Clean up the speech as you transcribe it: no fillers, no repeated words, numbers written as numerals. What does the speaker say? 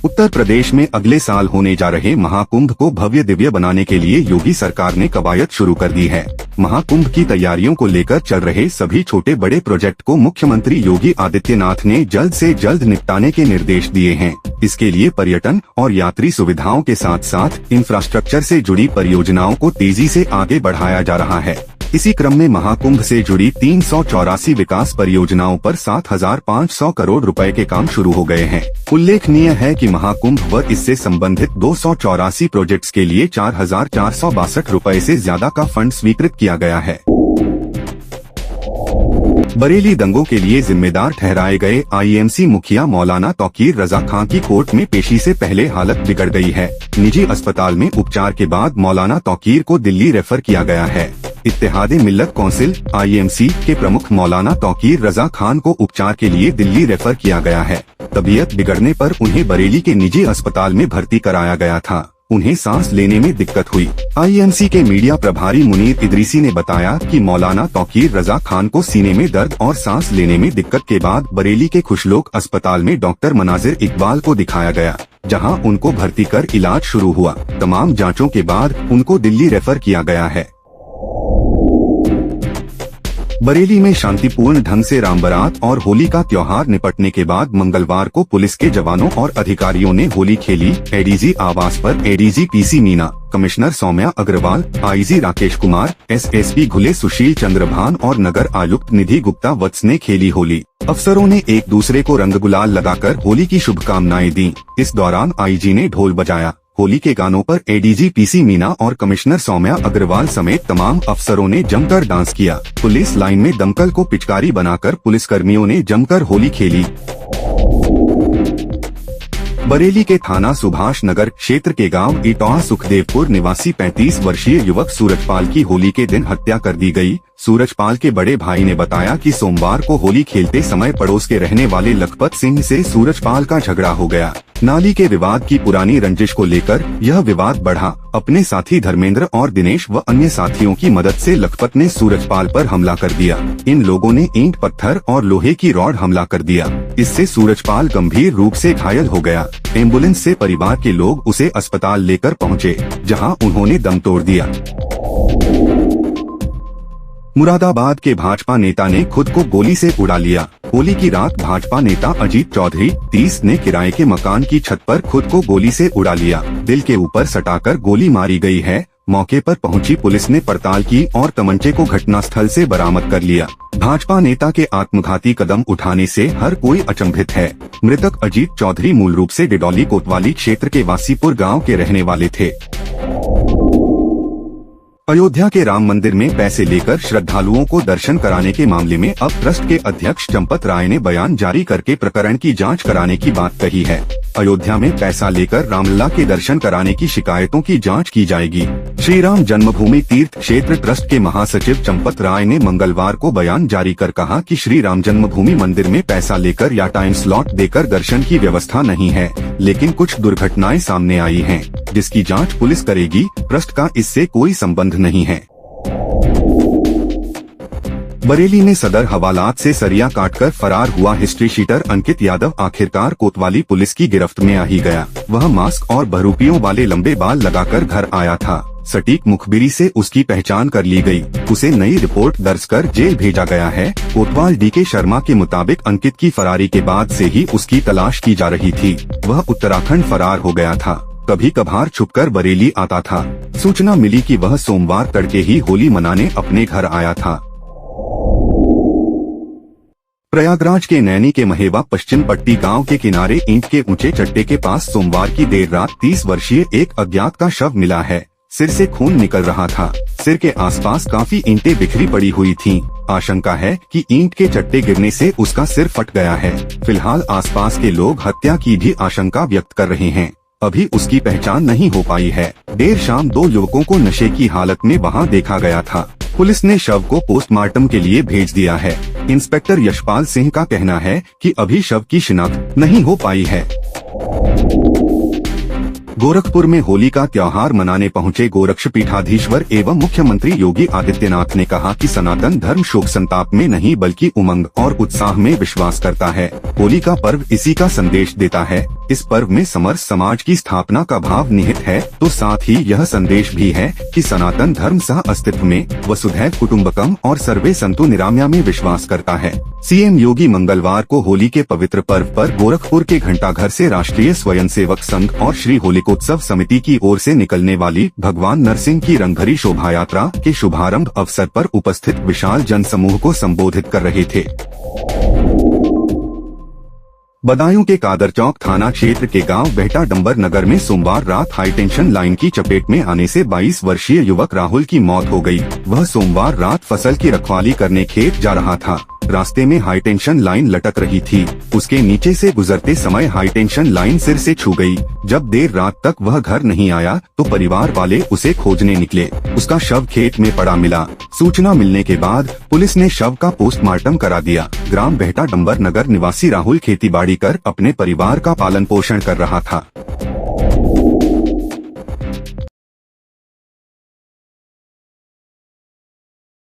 उत्तर प्रदेश में अगले साल होने जा रहे महाकुंभ को भव्य दिव्य बनाने के लिए योगी सरकार ने कवायद शुरू कर दी है। महाकुंभ की तैयारियों को लेकर चल रहे सभी छोटे बड़े प्रोजेक्ट को मुख्यमंत्री योगी आदित्यनाथ ने जल्द से जल्द निपटाने के निर्देश दिए हैं। इसके लिए पर्यटन और यात्री सुविधाओं के साथ साथ इंफ्रास्ट्रक्चर से जुड़ी परियोजनाओं को तेजी से आगे बढ़ाया जा रहा है। इसी क्रम में महाकुंभ से जुड़ी 384 विकास परियोजनाओं पर 7,500 करोड़ रुपए के काम शुरू हो गए हैं। उल्लेखनीय है कि महाकुंभ व इससे संबंधित 284 प्रोजेक्ट्स के लिए 4,462 रुपए से ज्यादा का फंड स्वीकृत किया गया है। बरेली दंगों के लिए जिम्मेदार ठहराए गए आईएमसी मुखिया मौलाना तौकीर रजा खां की कोर्ट में पेशी से पहले हालत बिगड़ गई है। निजी अस्पताल में उपचार के बाद मौलाना तौकीर को दिल्ली रेफर किया गया है। इत्तेहाद मिल्लत कौंसिल आईएमसी के प्रमुख मौलाना तौकीर रजा खान को उपचार के लिए दिल्ली रेफर किया गया है। तबीयत बिगड़ने पर उन्हें बरेली के निजी अस्पताल में भर्ती कराया गया था। उन्हें सांस लेने में दिक्कत हुई। आईएमसी के मीडिया प्रभारी मुनीर इदरीसी ने बताया कि मौलाना तौकीर रजा खान को सीने में दर्द और सांस लेने में दिक्कत के बाद बरेली के खुशलोक अस्पताल में डॉक्टर मनाजिर इकबाल को दिखाया गया, जहां उनको भर्ती कर इलाज शुरू हुआ। तमाम जांचों के बाद उनको दिल्ली रेफर किया गया है। बरेली में शांतिपूर्ण ढंग से राम बारात और होली का त्योहार निपटने के बाद मंगलवार को पुलिस के जवानों और अधिकारियों ने होली खेली। एडीजी आवास पर ADG PC Meena, commissioner Saumya Agarwal, IG Rakesh Kumar, SSP Ghule Sushil Chandrabhan और नगर आयुक्त निधि गुप्ता वत्स ने खेली होली। अफसरों ने एक दूसरे को रंग गुलाल लगाकर होली की शुभकामनाएं दी। इस दौरान आईजी ने ढोल बजाया। होली के गानों पर एडीजी पीसी मीना और कमिश्नर सौम्या अग्रवाल समेत तमाम अफसरों ने जमकर डांस किया। पुलिस लाइन में दमकल को पिचकारी बनाकर पुलिसकर्मियों ने जमकर होली खेली। बरेली के थाना सुभाष नगर क्षेत्र के गांव इटौहा सुखदेवपुर निवासी 35 वर्षीय युवक सूरजपाल की होली के दिन हत्या कर दी गई। सूरजपाल के बड़े भाई ने बताया कि सोमवार को होली खेलते समय पड़ोस के रहने वाले लखपत सिंह से सूरजपाल का झगड़ा हो गया। नाली के विवाद की पुरानी रंजिश को लेकर यह विवाद बढ़ा। अपने साथी धर्मेंद्र और दिनेश व अन्य साथियों की मदद से लखपत ने सूरजपाल पर हमला कर दिया। इन लोगों ने ईंट पत्थर और लोहे की रॉड हमला कर दिया। इससे सूरजपाल गंभीर रूप से घायल हो गया। एम्बुलेंस से परिवार के लोग उसे अस्पताल लेकर पहुँचे, जहाँ उन्होंने दम तोड़ दिया। मुरादाबाद के भाजपा नेता ने खुद को गोली से उड़ा लिया। होली की रात भाजपा नेता अजीत चौधरी 30 ने किराए के मकान की छत पर खुद को गोली से उड़ा लिया। दिल के ऊपर सटाकर गोली मारी गई है। मौके पर पहुंची पुलिस ने पड़ताल की और तमंचे को घटनास्थल से बरामद कर लिया। भाजपा नेता के आत्मघाती कदम उठाने से हर कोई अचंभित है। मृतक अजीत चौधरी मूल रूप से डिडौली कोतवाली क्षेत्र के वासीपुर गाँव के रहने वाले थे। अयोध्या के राम मंदिर में पैसे लेकर श्रद्धालुओं को दर्शन कराने के मामले में अब ट्रस्ट के अध्यक्ष चंपत राय ने बयान जारी करके प्रकरण की जांच कराने की बात कही है। अयोध्या में पैसा लेकर रामलला के दर्शन कराने की शिकायतों की जांच की जाएगी। श्री राम जन्मभूमि तीर्थ क्षेत्र ट्रस्ट के महासचिव चंपत राय ने मंगलवार को बयान जारी कर कहा कि श्री राम जन्मभूमि मंदिर में पैसा लेकर या टाइम स्लॉट देकर दर्शन की व्यवस्था नहीं है, लेकिन कुछ दुर्घटनाएं सामने आई हैं, जिसकी जांच पुलिस करेगी। ट्रस्ट का इससे कोई संबंध नहीं है। बरेली में सदर हवालात से सरिया काटकर फरार हुआ हिस्ट्री शीटर अंकित यादव आखिरकार कोतवाली पुलिस की गिरफ्त में आ ही गया। वह मास्क और बहरूपियों वाले लंबे बाल लगाकर घर आया था। सटीक मुखबिरी से उसकी पहचान कर ली गई। उसे नई रिपोर्ट दर्ज कर जेल भेजा गया है। कोतवाल डीके शर्मा के मुताबिक अंकित की फरारी के बाद से ही उसकी तलाश की जा रही थी। वह उत्तराखंड फरार हो गया था। कभी कभार छुपकर बरेली आता था। सूचना मिली कि वह सोमवार तड़के ही होली मनाने अपने घर आया था। प्रयागराज के नैनी के महेवा पश्चिम पट्टी गांव के किनारे ईंट के ऊंचे चट्टे के पास सोमवार की देर रात 30 वर्षीय एक अज्ञात का शव मिला है। सिर से खून निकल रहा था। सिर के आसपास काफी ईंटें बिखरी पड़ी हुई थीं। आशंका है कि ईंट के चट्टे गिरने से उसका सिर फट गया है। फिलहाल आसपास के लोग हत्या की भी आशंका व्यक्त कर रहे हैं। अभी उसकी पहचान नहीं हो पाई है। देर शाम 2 युवकों को नशे की हालत में वहां देखा गया था। पुलिस ने शव को पोस्टमार्टम के लिए भेज दिया है। इंस्पेक्टर यशपाल सिंह का कहना है कि अभी शव की शिनाख्त नहीं हो पाई है। गोरखपुर में होली का त्योहार मनाने पहुंचे गोरक्षपीठाधीश्वर एवं मुख्यमंत्री योगी आदित्यनाथ ने कहा कि सनातन धर्म शोक संताप में नहीं बल्कि उमंग और उत्साह में विश्वास करता है। होली का पर्व इसी का संदेश देता है। इस पर्व में समरस समाज की स्थापना का भाव निहित है, तो साथ ही यह संदेश भी है कि सनातन धर्म सह अस्तित्व में, वसुधैव कुटुम्बकम और सर्वे संतु निरामया में विश्वास करता है। सीएम योगी मंगलवार को होली के पवित्र पर्व पर गोरखपुर के घंटाघर से राष्ट्रीय स्वयंसेवक संघ और श्री होलिकोत्सव समिति की ओर से निकलने वाली भगवान नरसिंह की रंगभरी शोभा यात्रा के शुभारंभ अवसर पर उपस्थित विशाल जनसमूह को संबोधित कर रहे थे। बदायूं के कादर चौक थाना क्षेत्र के गांव बेहटा डंबर नगर में सोमवार रात हाईटेंशन लाइन की चपेट में आने से 22 वर्षीय युवक राहुल की मौत हो गई। वह सोमवार रात फसल की रखवाली करने खेत जा रहा था। रास्ते में हाईटेंशन लाइन लटक रही थी। उसके नीचे से गुजरते समय हाईटेंशन लाइन सिर से छू गई। जब देर रात तक वह घर नहीं आया तो परिवार वाले उसे खोजने निकले। उसका शव खेत में पड़ा मिला। सूचना मिलने के बाद पुलिस ने शव का पोस्टमार्टम करा दिया। ग्राम बेहटा डंबर नगर निवासी राहुल खेतीबाड़ी कर अपने परिवार का पालन पोषण कर रहा था।